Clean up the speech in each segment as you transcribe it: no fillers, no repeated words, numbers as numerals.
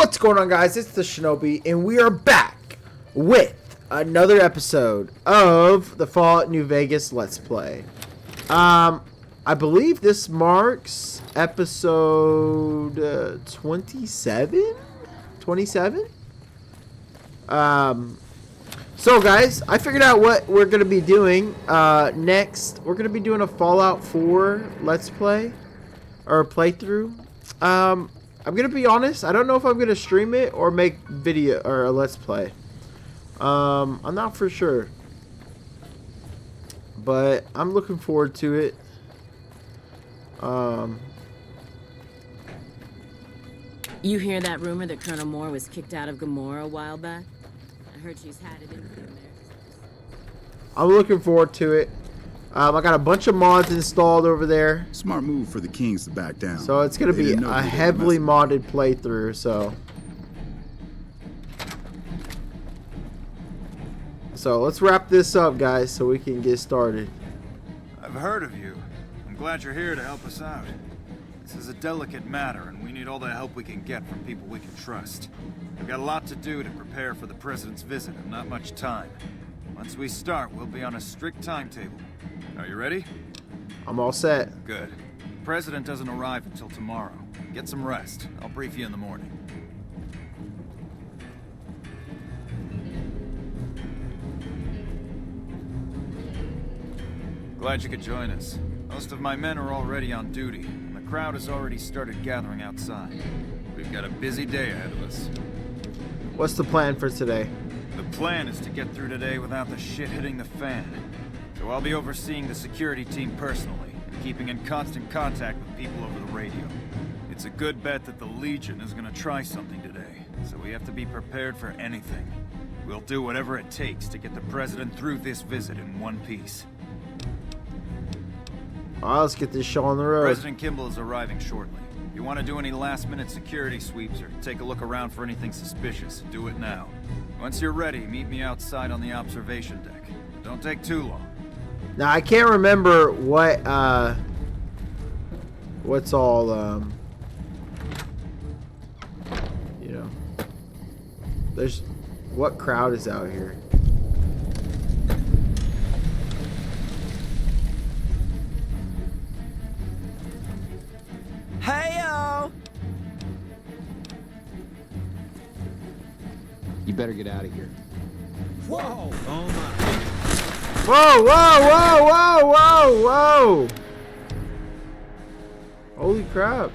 What's going on, guys? It's the Shinobi, and we are back with another episode of the Fallout New Vegas Let's Play. I believe this marks episode 27? 27? So guys, I figured out what we're going to be doing. Next, we're going to be doing a Fallout 4 Let's Play, or playthrough. I'm gonna be honest, I don't know if I'm gonna stream it or make video or a let's play. I'm not for sure, but I'm looking forward to it. You hear that rumor that Colonel Moore was kicked out of Gamora a while back? I heard she's had it in there. I'm looking forward to it. I got a bunch of mods installed over there. Smart move for the Kings to back down. So it's going to be a heavily modded playthrough, So let's wrap this up, guys, so we can get started. I've heard of you. I'm glad you're here to help us out. This is a delicate matter, and we need all the help we can get from people we can trust. We've got a lot to do to prepare for the President's visit, and not much time. Once we start, we'll be on a strict timetable. Are you ready? I'm all set. Good. The President doesn't arrive until tomorrow. Get some rest. I'll brief you in the morning. Glad you could join us. Most of my men are already on duty, and the crowd has already started gathering outside. We've got a busy day ahead of us. What's the plan for today? The plan is to get through today without the shit hitting the fan. So I'll be overseeing the security team personally, and keeping in constant contact with people over the radio. It's a good bet that the Legion is gonna try something today, so we have to be prepared for anything. We'll do whatever it takes to get the President through this visit in one piece. Alright, let's get this show on the road. President Kimball is arriving shortly. If you want to do any last-minute security sweeps or take a look around for anything suspicious, do it now. Once you're ready, meet me outside on the observation deck. Don't take too long. Now, I can't remember what's all, you know, what crowd is out here? Hey-o! You better get out of here. Whoa! Oh my. Whoa, whoa, whoa, whoa, whoa, whoa! Holy crap.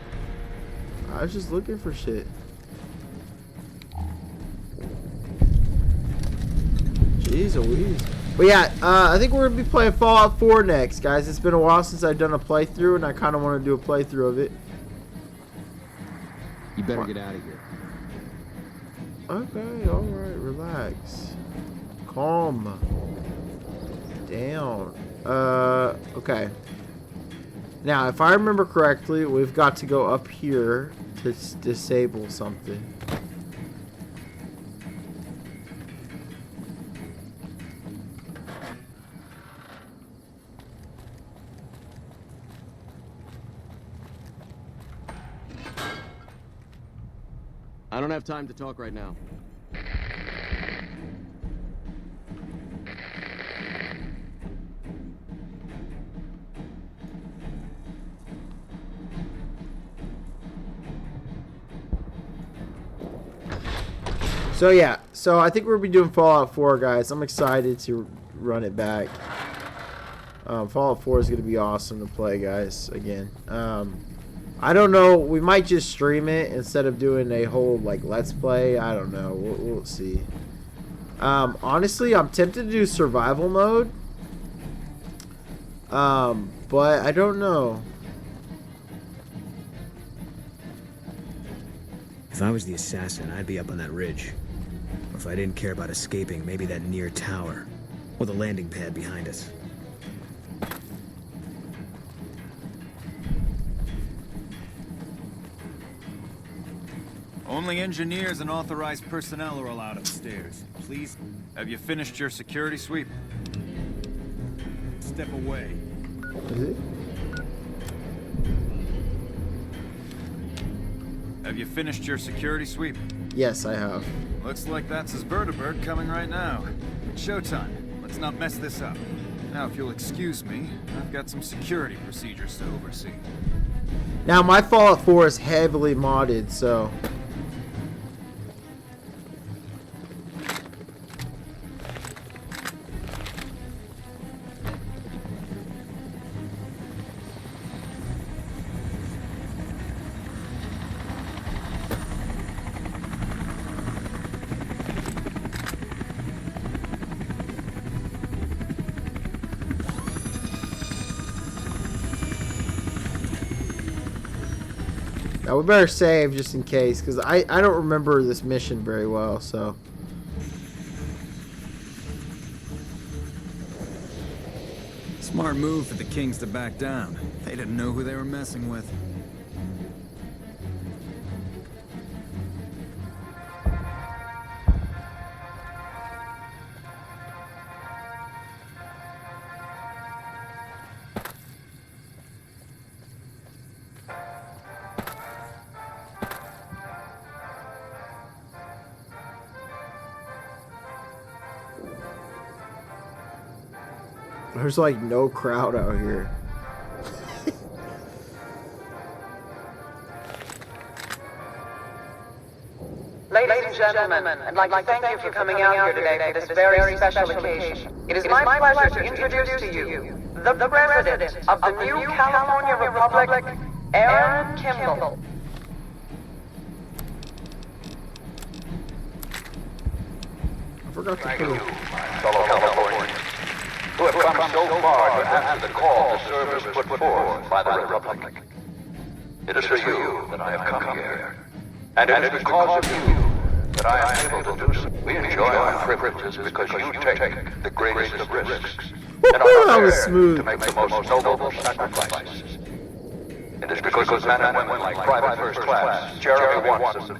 I was just looking for shit. Jeez Louise. But yeah, I think we're going to be playing Fallout 4 next, guys. It's been a while since I've done a playthrough, and I kind of want to do a playthrough of it. You better get out of here. Okay, alright, relax. Calm down. Okay. Now, if I remember correctly, we've got to go up here to disable something. I don't have time to talk right now. So yeah, so I think we'll be doing Fallout 4, guys. I'm excited to run it back. Fallout 4 is going to be awesome to play, guys, again. I don't know, we might just stream it instead of doing a whole, like, let's play. I don't know, we'll see. Honestly, I'm tempted to do survival mode. But I don't know. If I was the assassin, I'd be up on that ridge. Or if I didn't care about escaping, maybe that near tower. Or the landing pad behind us. Only engineers and authorized personnel are allowed upstairs. Please, have you finished your security sweep? Step away. Is it? Have you finished your security sweep? Yes, I have. Looks like that's his vertibird coming right now. It's showtime. Let's not mess this up. Now, if you'll excuse me, I've got some security procedures to oversee. Now, my Fallout 4 is heavily modded, so... Now, we better save just in case, because I don't remember this mission very well, so... Smart move for the Kings to back down. They didn't know who they were messing with. There's like no crowd out here. Ladies and gentlemen, I'd like to thank you for coming out here today for this very special occasion. It is my pleasure to introduce to you the President of the new California Republic, Aaron Kimball. I forgot to put you, fellow Californians, who have come so far to answer the call the service put forth by the Republic. It is for you that I have come here, and it is because of you that I am able to do so. We enjoy our privileges because you take the greatest of risks, and are prepared to make the most noble sacrifices. It is because of men and women like Private First Class Jeremy Watson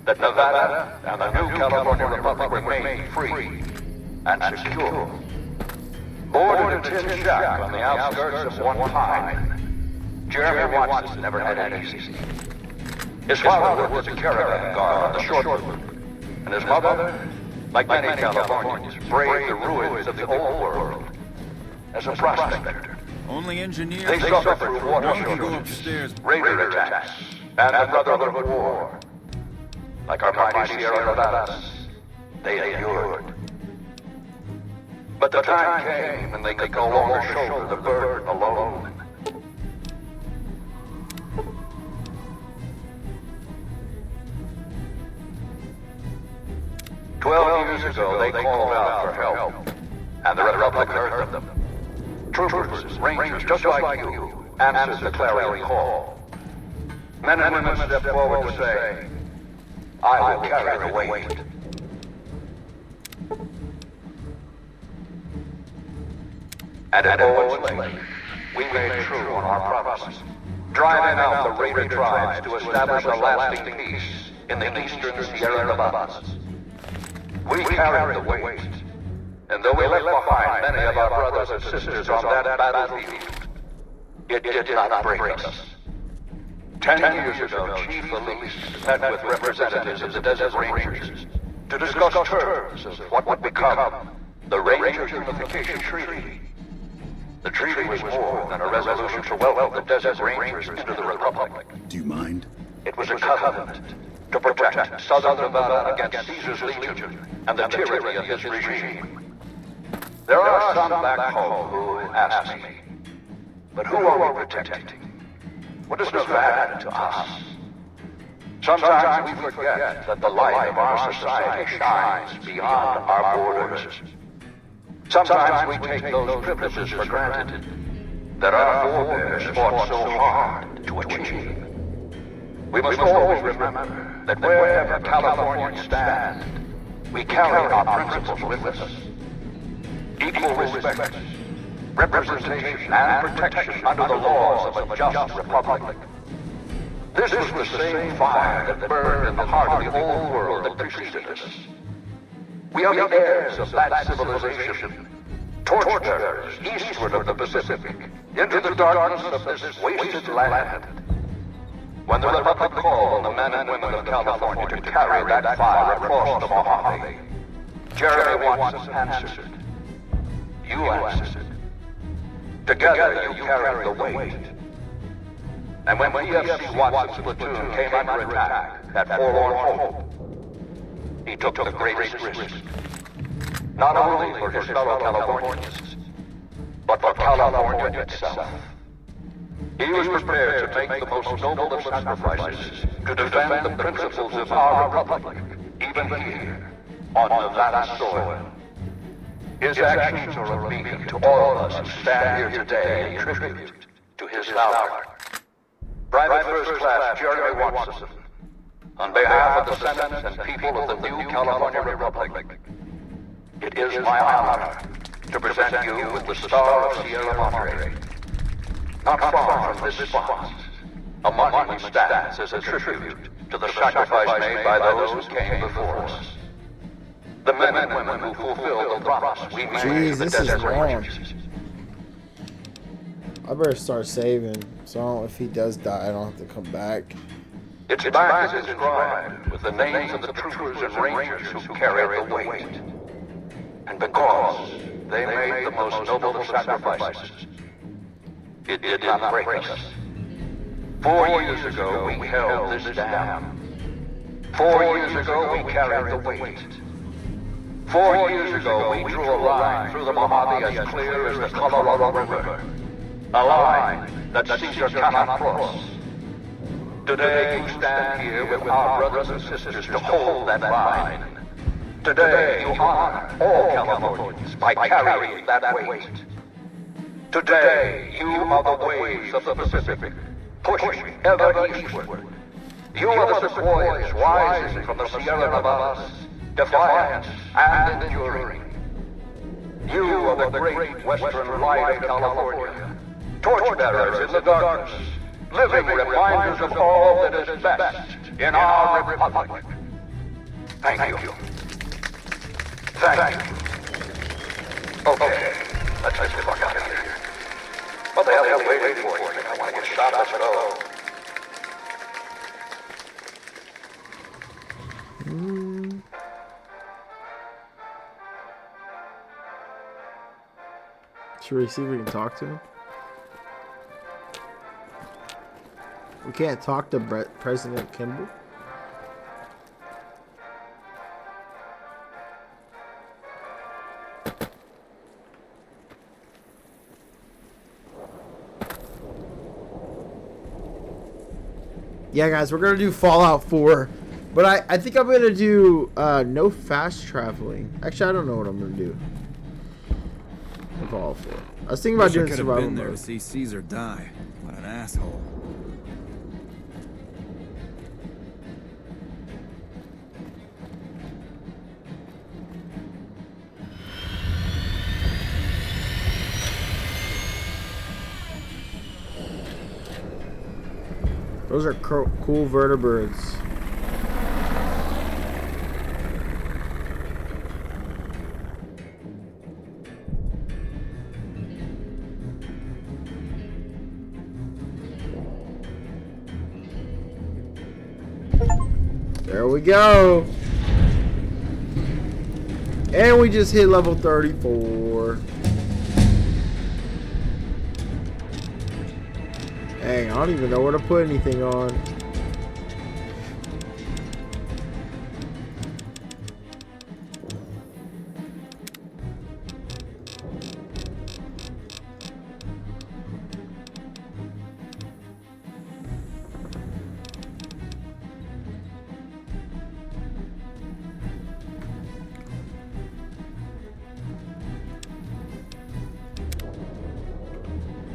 that Nevada and the new California Republic remain free and secure. Born in a tin shack on the outskirts of One Pine, Jeremy Watson never had it easy. His father worked as a caravan guard on the short route, and his mother, like many Californians, braved the ruins of the old world as a prospector. Only engineers. They suffered through water go shortages, upstairs. raider attacks, and the Brotherhood War. Like our mighty Sierra Nevadas, they endured. But the time came when they could no longer shoulder the burden alone. "12 years ago, they called out for help, and the Republic heard them. Troopers, rangers, just like you, answered the clarion call. Men and women stepped forward to say, I will carry the weight. And at Owens Lake, we made true on our promise, driving out the raider tribes to establish a lasting peace in the eastern Sierra Nevadas. We carried the weight, and though we left behind many of our brothers and sisters on that battlefield, it did not break us. 10 years ago, Chief Elise met with representatives of the Desert Rangers to discuss terms of what would become the Ranger Unification Treaty. The treaty was more than a resolution to welcome the Desert Rangers into the Republic. Do you mind? It was a covenant to protect Southern Nevada against Caesar's Legion and the tyranny of his regime. There are some back home who ask me, but who are we protecting? What does Nevada to us? Sometimes we forget that the light of our society shines beyond our borders. Sometimes we take those privileges for granted that our forebears fought so hard to achieve. We must always remember that wherever Californians stand, we carry our principles with us. Equal respect, representation, and protection under the laws of a just republic. This was the same fire that burned in the heart of the old world that preceded us. We are the heirs of that civilization, torchbearers eastward of the Pacific, into the darkness of this wasted land. when the Republic called on the men and women of California to carry that fire across the Mojave, Jeremy Watson answered. You answered. Together you carried the weight. And when PFC Watson's platoon came under attack at Forlorn Hope, he took the greatest risk. Not only for his fellow Californians, but for California itself. He was prepared to make the most noble of sacrifices to defend the principles of our republic, even here, on Nevada soil. His actions are a beacon to all of us who stand here today in tribute to his valor. Private First Class Jeremy Watson, on behalf of the Senate and people of the new California Republic, it is my honor to present you with the Star of Sierra Madre. Not far from this spot, a monument stands as a tribute to the sacrifice made by those who came before us. The men and women who fulfilled the promise we made to the desert ranges. I better start saving, so if he does die, I don't have to come back. Its back is inscribed with the names of the troopers and rangers who carried the weight. And because they made the most noble of sacrifices, it did not break us. 4 years ago, we held this dam. 4 years ago, we carried the weight. 4 years ago, we drew a line through the Mojave as clear as the Colorado River. A line that Caesar cannot cross. Today, you stand here with our brothers and sisters to hold that line. Today, you honor all Californians by carrying that weight. Today, you are the waves of the Pacific, pushing ever eastward. You are the sequoias rising from the Sierra Nevadas, defiant and enduring. You are the great western light of California, torchbearers in the darkness, living reminders of all that is best in our republic. Thank you. Thank you. Okay, let's get the fuck out of here. What the hell are you waiting for? You think I want to get shot? Let's go. Should we see if we can talk to him? We can't talk to President Kimball. Yeah, guys, we're gonna do Fallout 4, but I think I'm gonna do no fast traveling. Actually, I don't know what I'm gonna do. Fallout 4. I was thinking about doing survival could have been there mode. to see Caesar die. What an asshole. Those are cool vertebrates. There we go. And we just hit level 34. Dang, I don't even know where to put anything on.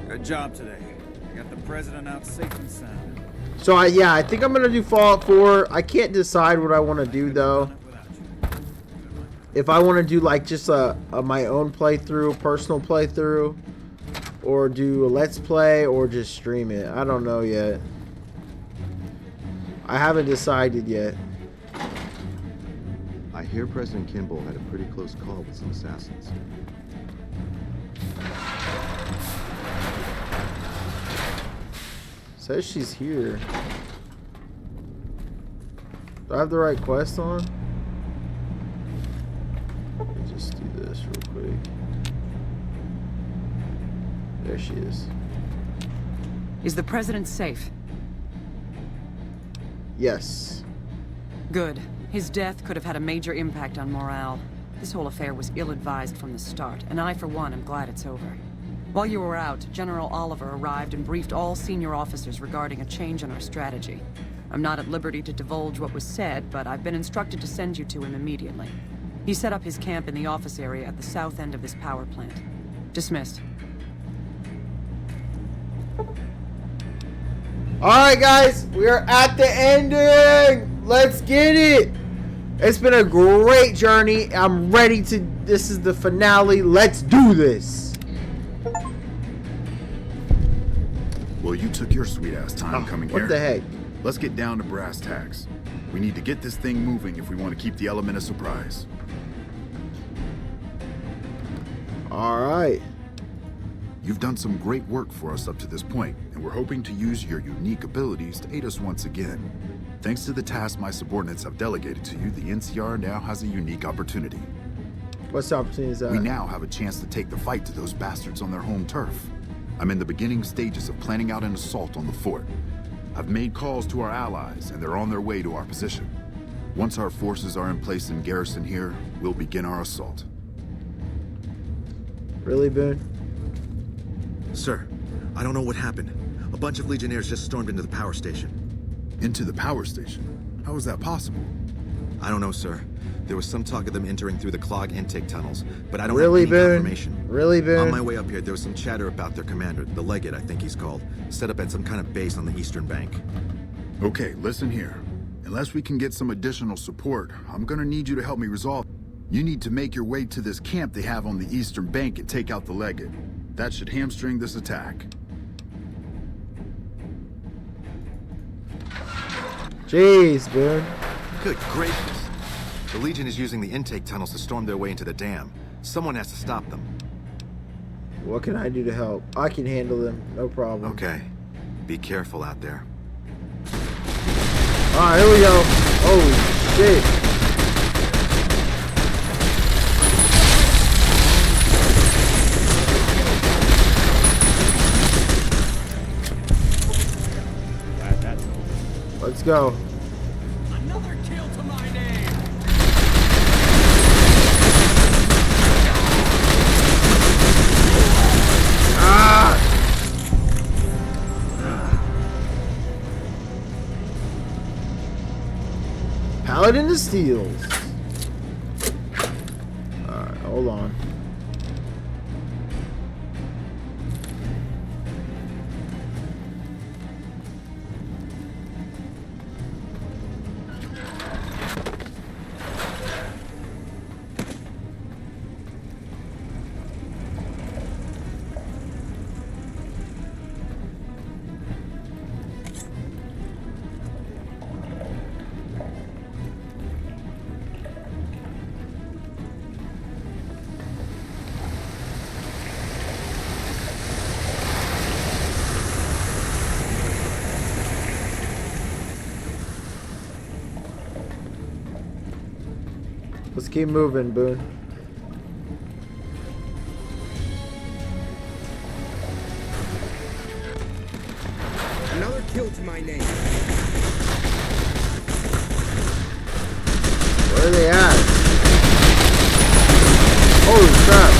Good job today. I got the president out safe and sound. So I think I'm gonna do Fallout 4. I can't decide what I want to do though. If I want to do like just a my own playthrough, personal playthrough, or do a let's play, or just stream it. I don't know yet. I haven't decided yet. I hear President Kimball had a pretty close call with some assassins. Says she's here. Do I have the right quest on? Let me just do this real quick. There she is. Is the president safe? Yes. Good. His death could have had a major impact on morale. This whole affair was ill-advised from the start, and I, for one, am glad it's over. While you were out, General Oliver arrived and briefed all senior officers regarding a change in our strategy. I'm not at liberty to divulge what was said, but I've been instructed to send you to him immediately. He set up his camp in the office area at the south end of this power plant. Dismissed. Alright guys, we are at the ending! Let's get it! It's been a great journey. I'm ready to... This is the finale. Let's do this! Well, you took your sweet-ass time coming here. What the heck? Let's get down to brass tacks. We need to get this thing moving if we want to keep the element of surprise. Alright. You've done some great work for us up to this point, and we're hoping to use your unique abilities to aid us once again. Thanks to the task my subordinates have delegated to you, the NCR now has a unique opportunity. What's the opportunity is that? We now have a chance to take the fight to those bastards on their home turf. I'm in the beginning stages of planning out an assault on the fort. I've made calls to our allies, and they're on their way to our position. Once our forces are in place in garrison here, we'll begin our assault. Really, Boone? Sir, I don't know what happened. A bunch of Legionnaires just stormed into the power station. Into the power station? How is that possible? I don't know, sir. There was some talk of them entering through the clog intake tunnels, but I don't Really, have any Boone? confirmation. Really, Boone? On my way up here, there was some chatter about their commander, the Legate, I think he's called, set up at some kind of base on the eastern bank. Okay, listen here. Unless we can get some additional support, I'm gonna need you to help me resolve. You need to make your way to this camp they have on the eastern bank and take out the Legate. That should hamstring this attack. Jeez, Boone. Good gracious. The Legion is using the intake tunnels to storm their way into the dam. Someone has to stop them. What can I do to help? I can handle them, no problem. Okay. Be careful out there. Alright, here we go. Holy shit. Let's go. Another kill to my name. Paladin of Steels. Alright, hold on. Let's keep moving, Boone. Another kill to my name. Where are they at? Holy crap.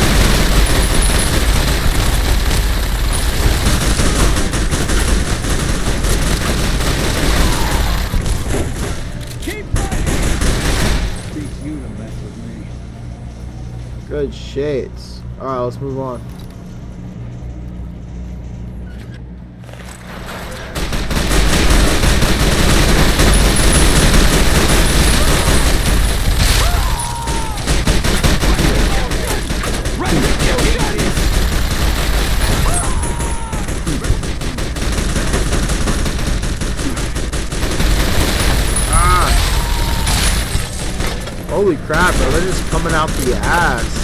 Good shades. Alright, let's move on. Holy crap, bro. They're just coming out the ass.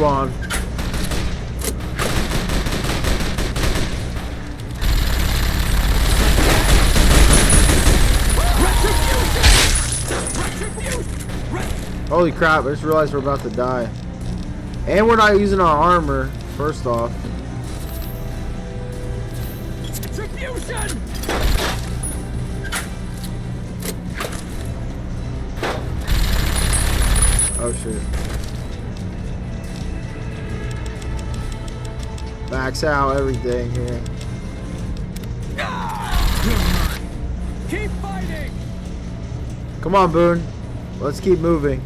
on. Holy crap, I just realized we're about to die. And we're not using our armor, first off. Retribution! Oh shit. Max out everything here. Keep fighting! Come on, Boone. Let's keep moving.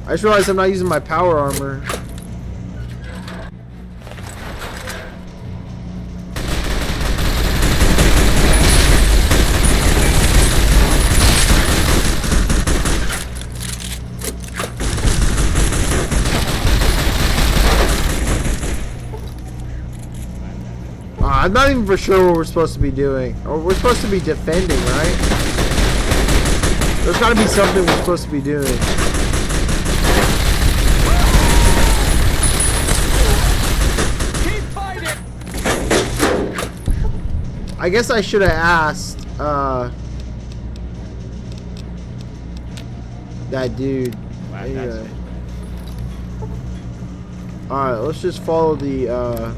I just realized I'm not using my power armor. I'm not even for sure what we're supposed to be doing. Or we're supposed to be defending, right? There's gotta be something we're supposed to be doing. Keep fighting! I guess I should have asked, that dude. Anyway. Alright, let's just follow the,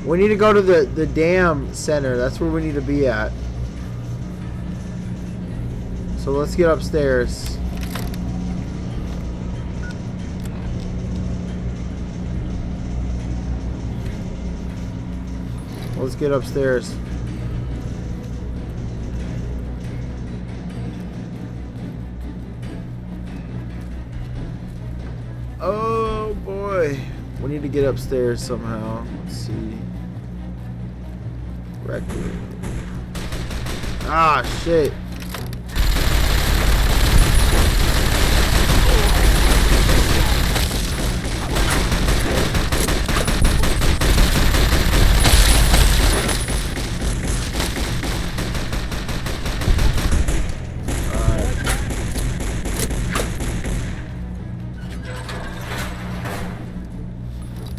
we need to go to the dam center. That's where we need to be at. So let's get upstairs. Let's get upstairs. Oh boy. We need to get upstairs somehow. Let's see. Record. Ah, shit.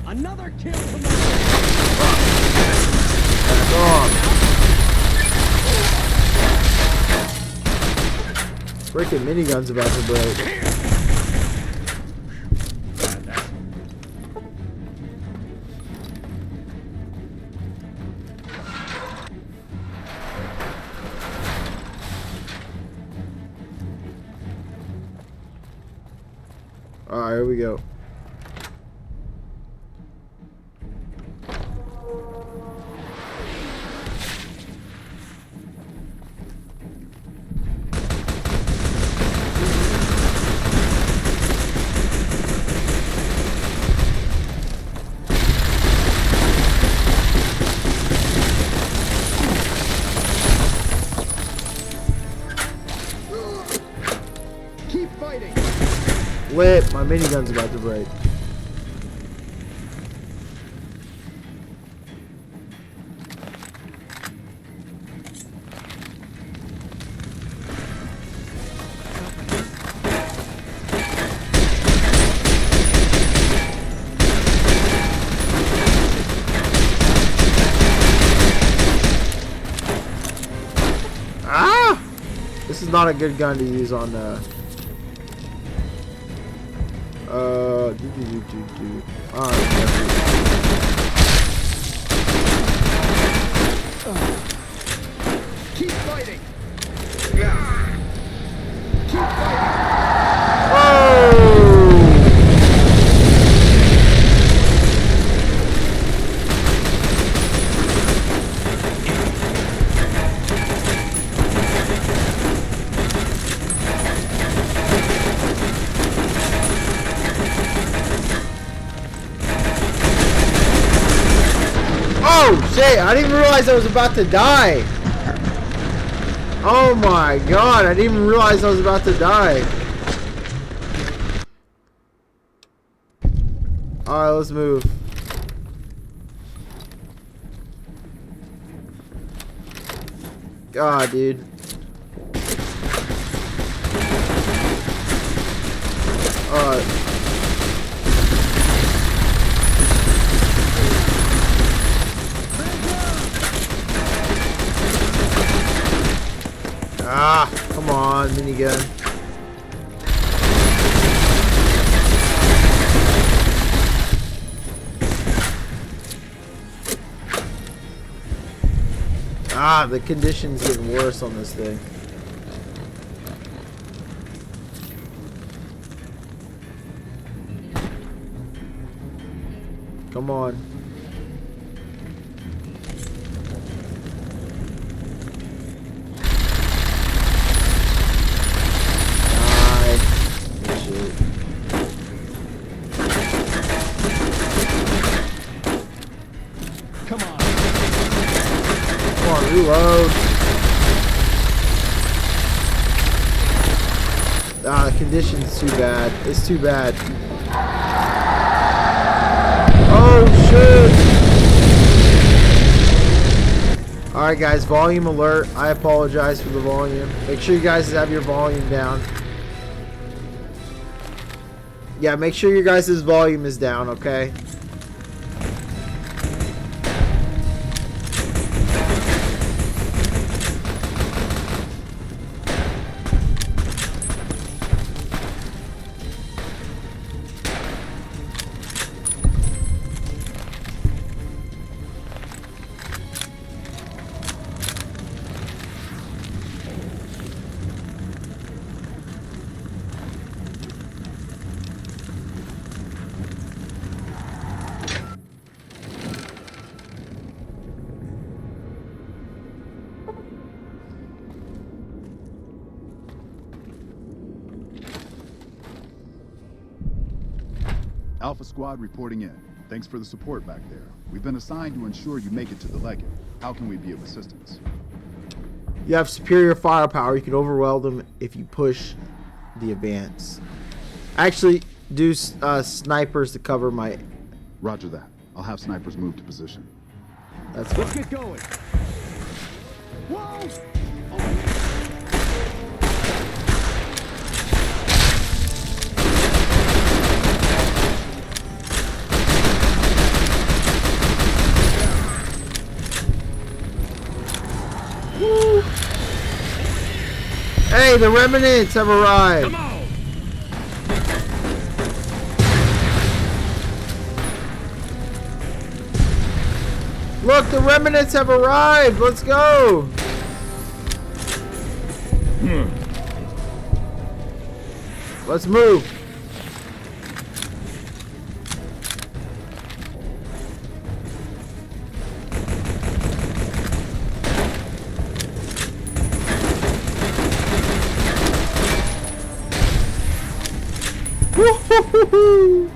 Another kill from the Freaking minigun's about to break. Alright, here we go. Lit, my minigun's about to break. Ah! This is not a good gun to use on Keep fighting! Oh shit, I didn't even realize I was about to die. Oh my god, I didn't even realize I was about to die. Alright, let's move. God, dude. Come on, minigun. The conditions getting worse on this thing. Come on. Reload. The condition's too bad. It's too bad. Oh shit! Alright guys, volume alert. I apologize for the volume. Make sure you guys have your volume down. Yeah, make sure your guys' volume is down, okay? Alpha Squad reporting in. Thanks for the support back there. We've been assigned to ensure you make it to the Legate. How can we be of assistance? You have superior firepower. You can overwhelm them if you push the advance. Actually, do snipers to cover my... Roger that. I'll have snipers move to position. That's fine. Let's get going. Whoa! Woo. Hey, the remnants have arrived. Come on. Look, the remnants have arrived. Let's go. Let's move. Woo-hoo-hoo-hoo.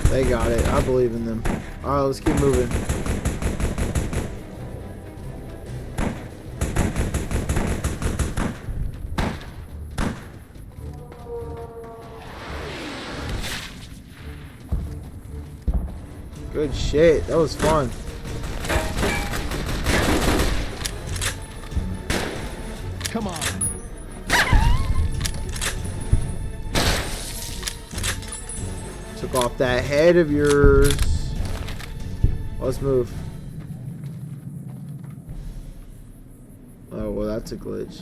They got it. I believe in them. Alright, let's keep moving. Good shit. That was fun. Come on. Took off that head of yours. Let's move. Oh, well, that's a glitch.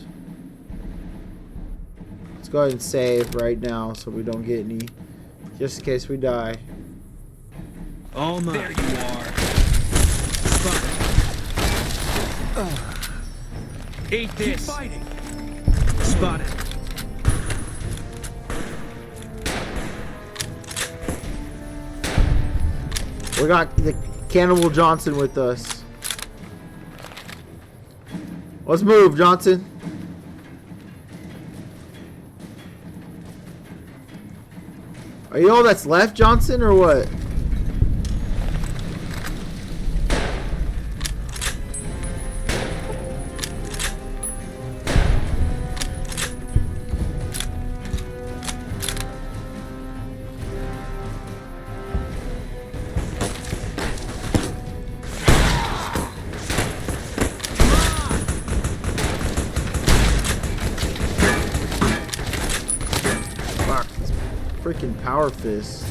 Let's go ahead and save right now so we don't get any, just in case we die. All mine. There you are. Eat this. Keep fighting. Spotted. We got the Cannibal Johnson with us. Let's move, Johnson. Are you all that's left, Johnson, or what? freaking power fist.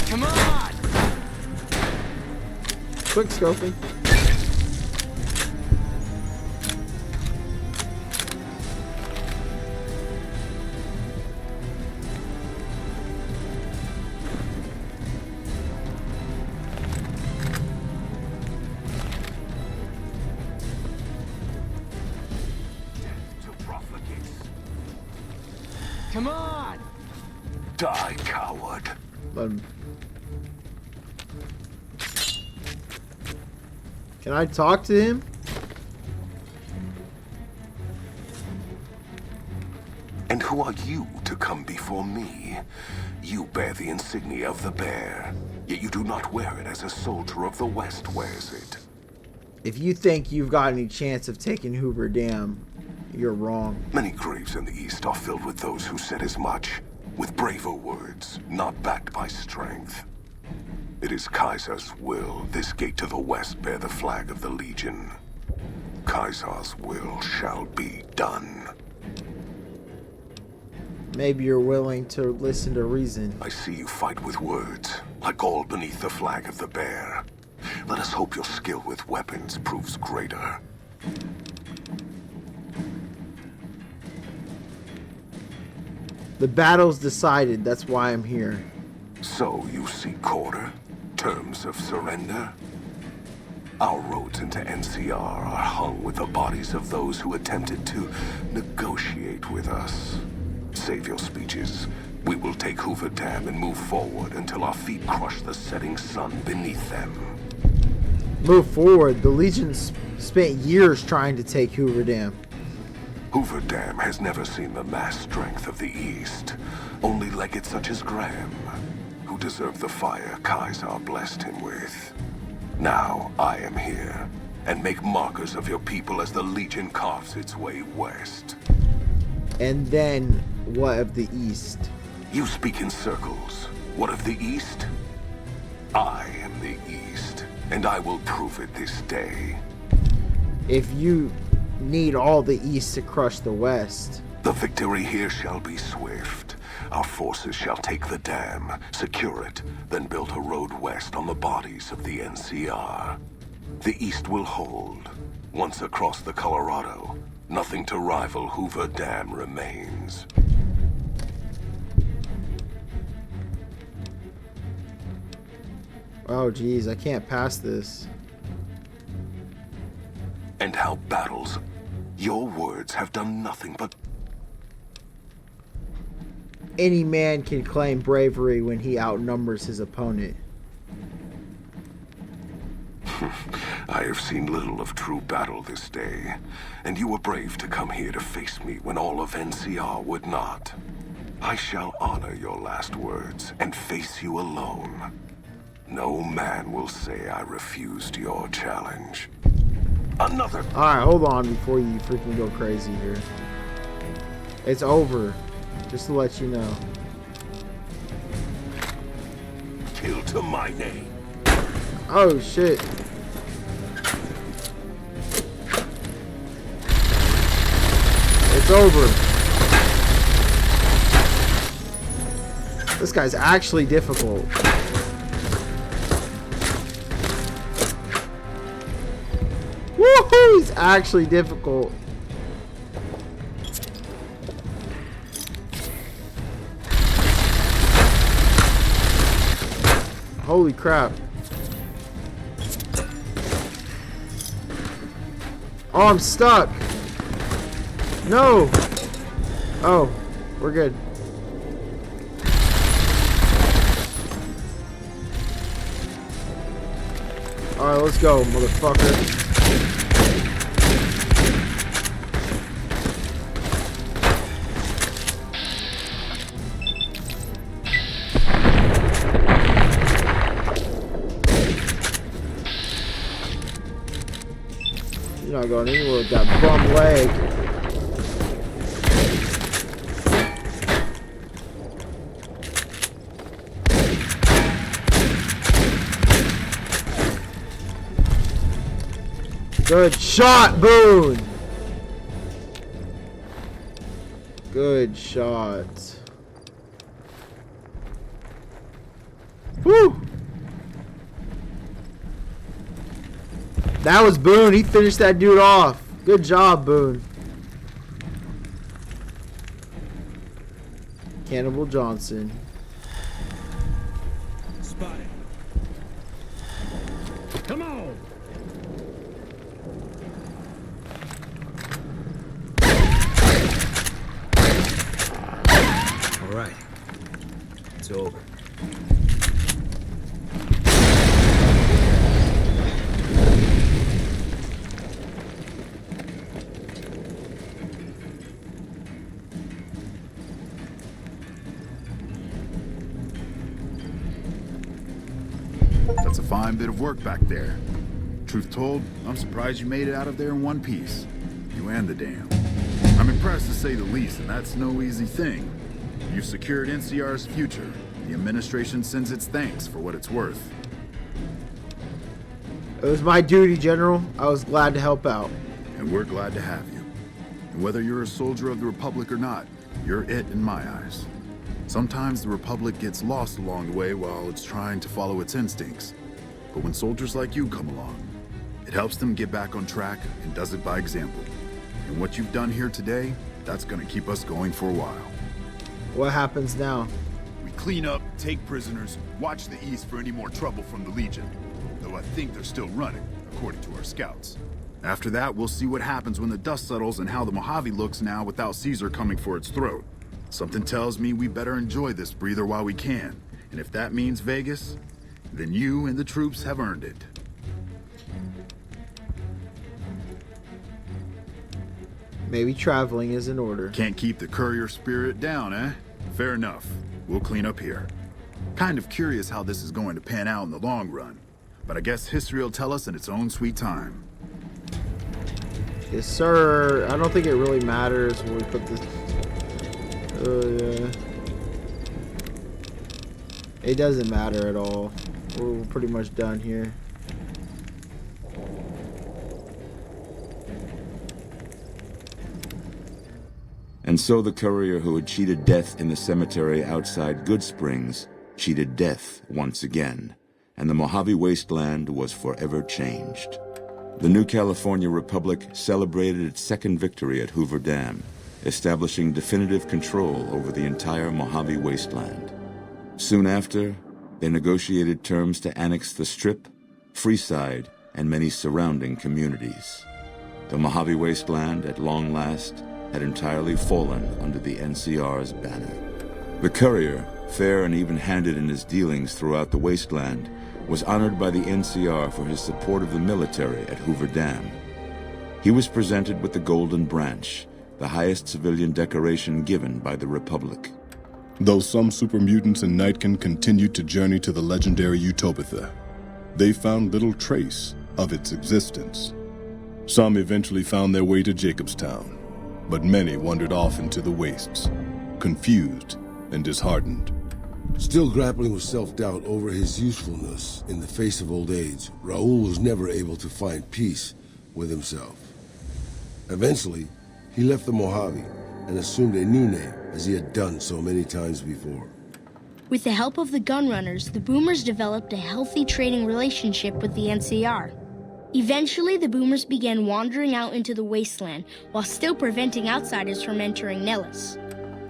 Come on! Quick scoping. Come on! Die, coward. Let him. Can I talk to him? And who are you to come before me? You bear the insignia of the bear, yet you do not wear it as a soldier of the West wears it. If you think you've got any chance of taking Hoover Dam, you're wrong. Many graves in the East are filled with those who said as much, with braver words, not backed by strength. It is Kaiser's will this gate to the West bear the flag of the Legion. Kaiser's will shall be done. Maybe you're willing to listen to reason. I see you fight with words, like all beneath the flag of the bear. Let us hope your skill with weapons proves greater. The battle's decided, that's why I'm here. So you seek quarter? Terms of surrender? Our roads into NCR are hung with the bodies of those who attempted to negotiate with us. Save your speeches. We will take Hoover Dam and move forward until our feet crush the setting sun beneath them. Move forward. The Legion spent years trying to take Hoover Dam. Hoover Dam has never seen the mass strength of the East. Only legates such as Graham, who deserve the fire Kaiser blessed him with. Now I am here, and make markers of your people as the Legion carves its way west. And then, what of the East? You speak in circles. What of the East? I am the East, and I will prove it this day. If you need all the East to crush the West. The victory here shall be swift. Our forces shall take the dam, secure it, then build a road west on the bodies of the NCR. The East will hold. Once across the Colorado, nothing to rival Hoover Dam remains. Oh geez, I can't pass this. And how battles, your words have done nothing but... Any man can claim bravery when he outnumbers his opponent. I have seen little of true battle this day, and you were brave to come here to face me when all of NCR would not. I shall honor your last words and face you alone. No man will say I refused your challenge. Another... Alright, hold on before you freaking go crazy here. It's over. Just to let you know. Kill to my name. Oh shit. It's over. This guy's actually difficult. Woohoo! He's actually difficult. Holy crap. Oh, I'm stuck. No. Oh, we're good. Alright, let's go, motherfucker. You're not going anywhere with that bum leg. Good shot, Boone! Good shot. Woo! That was Boone. He finished that dude off. Good job, Boone. Cannibal Johnson. Spotted. Come on! All right. It's over. That's a fine bit of work back there. Truth told, I'm surprised you made it out of there in one piece. You and the dam. I'm impressed to say the least, and that's no easy thing. You've secured NCR's future. The administration sends its thanks for what it's worth. It was my duty, General. I was glad to help out. And we're glad to have you. And whether you're a soldier of the Republic or not, you're it in my eyes. Sometimes the Republic gets lost along the way while it's trying to follow its instincts. But when soldiers like you come along, it helps them get back on track and does it by example. And what you've done here today, that's gonna keep us going for a while. What happens now? We clean up, take prisoners, watch the east for any more trouble from the Legion. Though I think they're still running, according to our scouts. After that, we'll see what happens when the dust settles and how the Mojave looks now without Caesar coming for its throat. Something tells me we better enjoy this breather while we can. And if that means Vegas, then you and the troops have earned it. Maybe traveling is in order. Can't keep the courier spirit down, eh? Fair enough. We'll clean up here. Kind of curious how this is going to pan out in the long run. But I guess history will tell us in its own sweet time. Yes, sir. I don't think it really matters when we put this... yeah. It doesn't matter at all. We're pretty much done here. And so the courier who had cheated death in the cemetery outside Goodsprings cheated death once again, and the Mojave Wasteland was forever changed. The new California Republic celebrated its second victory at Hoover Dam, establishing definitive control over the entire Mojave Wasteland. Soon after, they negotiated terms to annex the Strip, Freeside, and many surrounding communities. The Mojave Wasteland, at long last, had entirely fallen under the NCR's banner. The courier, fair and even-handed in his dealings throughout the wasteland, was honored by the NCR for his support of the military at Hoover Dam. He was presented with the Golden Branch, the highest civilian decoration given by the Republic. Though some super mutants in Nightkin continued to journey to the legendary Utopia, they found little trace of its existence. Some eventually found their way to Jacobstown, but many wandered off into the wastes, confused and disheartened. Still grappling with self-doubt over his usefulness in the face of old age, Raul was never able to find peace with himself. Eventually, he left the Mojave and assumed a new name, as he had done so many times before. With the help of the Gunrunners, the Boomers developed a healthy trading relationship with the NCR. Eventually, the Boomers began wandering out into the wasteland while still preventing outsiders from entering Nellis.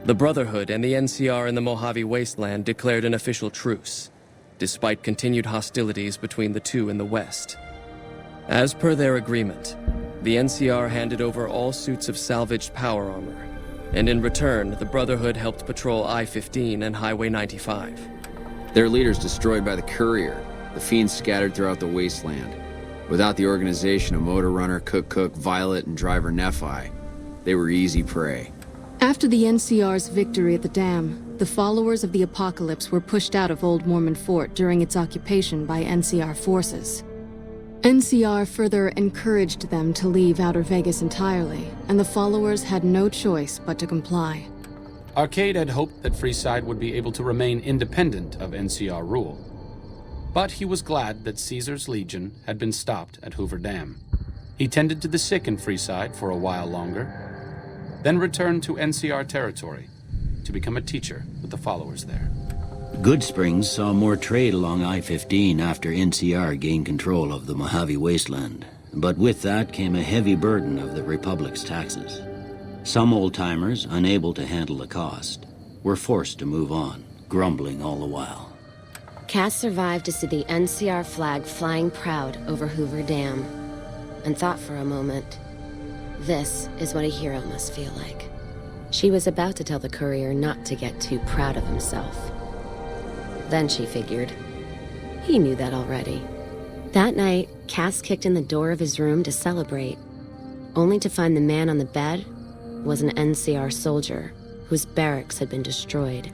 The Brotherhood and the NCR in the Mojave Wasteland declared an official truce, despite continued hostilities between the two in the west. As per their agreement, the NCR handed over all suits of salvaged power armor, and in return, the Brotherhood helped patrol I-15 and Highway 95. Their leaders destroyed by the Courier, the Fiends scattered throughout the wasteland. Without the organization of Motor Runner, Cook, Violet, and Driver Nephi, they were easy prey. After the NCR's victory at the dam, the followers of the Apocalypse were pushed out of Old Mormon Fort during its occupation by NCR forces. NCR further encouraged them to leave Outer Vegas entirely, and the followers had no choice but to comply. Arcade had hoped that Freeside would be able to remain independent of NCR rule. But he was glad that Caesar's Legion had been stopped at Hoover Dam. He tended to the sick in Freeside for a while longer, then returned to NCR territory to become a teacher with the followers there. Goodsprings saw more trade along I-15 after NCR gained control of the Mojave Wasteland. But with that came a heavy burden of the Republic's taxes. Some old-timers, unable to handle the cost, were forced to move on, grumbling all the while. Cass survived to see the NCR flag flying proud over Hoover Dam, and thought for a moment, this is what a hero must feel like. She was about to tell the courier not to get too proud of himself. Then she figured, he knew that already. That night, Cass kicked in the door of his room to celebrate, only to find the man on the bed was an NCR soldier whose barracks had been destroyed.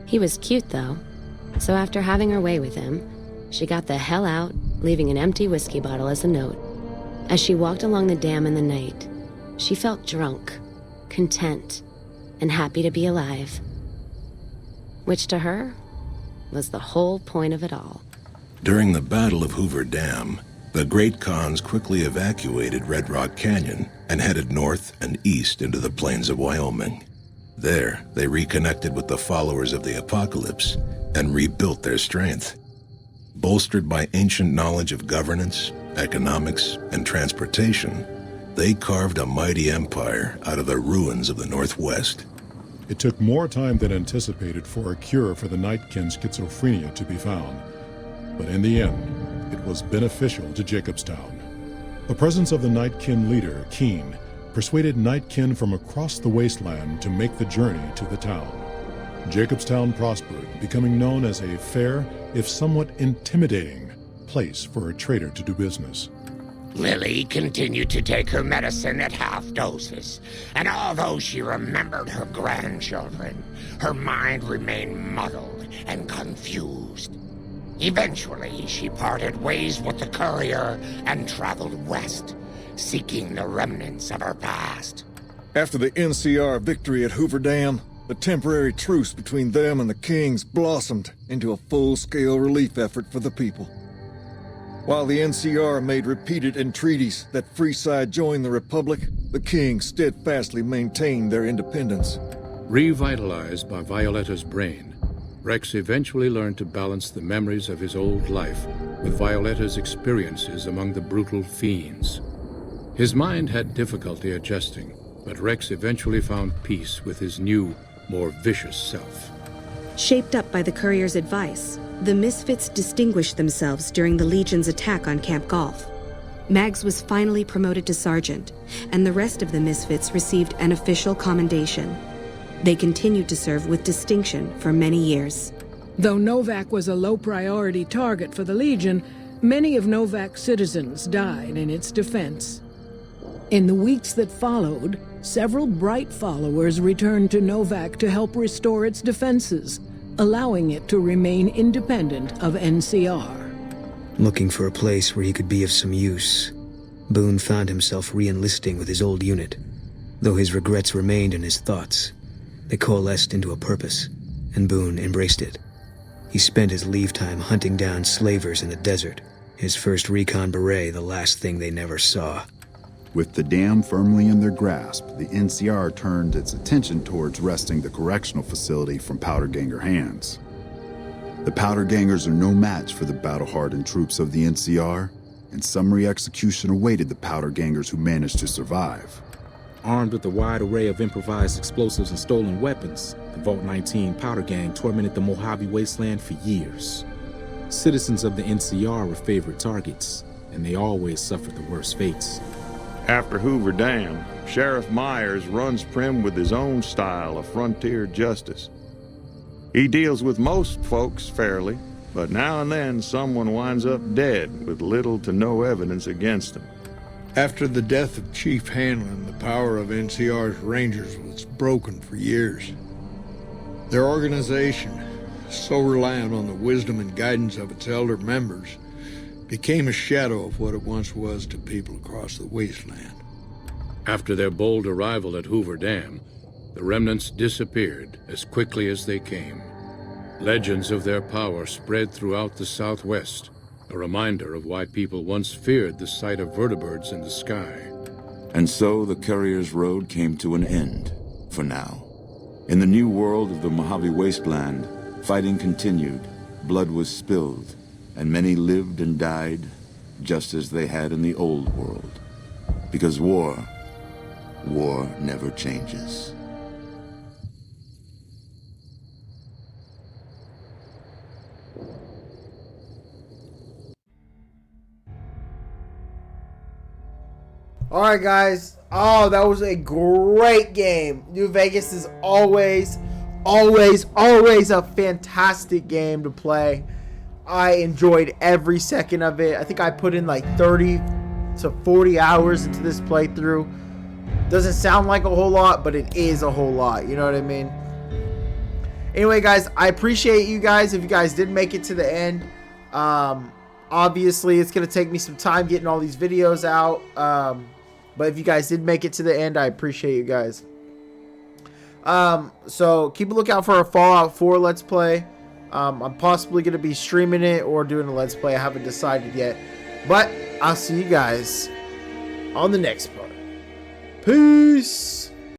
He was cute, though, so after having her way with him, she got the hell out, leaving an empty whiskey bottle as a note. As she walked along the dam in the night, she felt drunk, content, and happy to be alive. Which to her was the whole point of it all. During the Battle of Hoover Dam, the Great Khans quickly evacuated Red Rock Canyon and headed north and east into the plains of Wyoming. There, they reconnected with the followers of the Apocalypse and rebuilt their strength. Bolstered by ancient knowledge of governance, economics, and transportation, they carved a mighty empire out of the ruins of the Northwest. It took more time than anticipated for a cure for the Nightkin schizophrenia to be found. But in the end, it was beneficial to Jacobstown. The presence of the Nightkin leader, Keen, persuaded Nightkin from across the wasteland to make the journey to the town. Jacobstown prospered, becoming known as a fair, if somewhat intimidating, place for a trader to do business. Lily continued to take her medicine at half doses, and although she remembered her grandchildren, her mind remained muddled and confused. Eventually, she parted ways with the courier and traveled west, seeking the remnants of her past. After the NCR victory at Hoover Dam, the temporary truce between them and the Kings blossomed into a full-scale relief effort for the people. While the NCR made repeated entreaties that Freeside join the Republic, the Kings steadfastly maintained their independence. Revitalized by Violetta's brain, Rex eventually learned to balance the memories of his old life with Violetta's experiences among the brutal fiends. His mind had difficulty adjusting, but Rex eventually found peace with his new, more vicious self. Shaped up by the courier's advice, the Misfits distinguished themselves during the Legion's attack on Camp Golf. Mags was finally promoted to sergeant, and the rest of the Misfits received an official commendation. They continued to serve with distinction for many years. Though Novak was a low-priority target for the Legion, many of Novak's citizens died in its defense. In the weeks that followed, several Bright followers returned to Novak to help restore its defenses, allowing it to remain independent of NCR. Looking for a place where he could be of some use, Boone found himself re-enlisting with his old unit. Though his regrets remained in his thoughts, they coalesced into a purpose, and Boone embraced it. He spent his leave time hunting down slavers in the desert, his first recon beret the last thing they never saw. With the dam firmly in their grasp, the NCR turned its attention towards wresting the correctional facility from Powderganger hands. The Powdergangers are no match for the battle-hardened troops of the NCR, and summary execution awaited the Powdergangers who managed to survive. Armed with a wide array of improvised explosives and stolen weapons, the Vault 19 Powder Gang tormented the Mojave Wasteland for years. Citizens of the NCR were favorite targets, and they always suffered the worst fates. After Hoover Dam, Sheriff Myers runs Primm with his own style of frontier justice. He deals with most folks fairly, but now and then someone winds up dead with little to no evidence against them. After the death of Chief Hanlon, the power of NCR's Rangers was broken for years. Their organization, so reliant on the wisdom and guidance of its elder members, became a shadow of what it once was to people across the wasteland. After their bold arrival at Hoover Dam, the remnants disappeared as quickly as they came. Legends of their power spread throughout the Southwest, a reminder of why people once feared the sight of vertibirds in the sky. And so the Courier's road came to an end, for now. In the new world of the Mojave Wasteland, fighting continued, blood was spilled, and many lived and died just as they had in the old world. Because war never changes. Alright guys, oh, that was a great game. New Vegas is always a fantastic game to play. I enjoyed every second of it. I think I put in like 30 to 40 hours into this playthrough. Doesn't sound like a whole lot, but it is a whole lot, you know what I mean? Anyway guys, I appreciate you guys if you guys did make it to the end. Obviously it's going to take me some time getting all these videos out. But if you guys did make it to the end, I appreciate you guys. So keep a lookout for a Fallout 4 Let's Play. I'm possibly going to be streaming it or doing a Let's Play. I haven't decided yet. But I'll see you guys on the next part. Peace!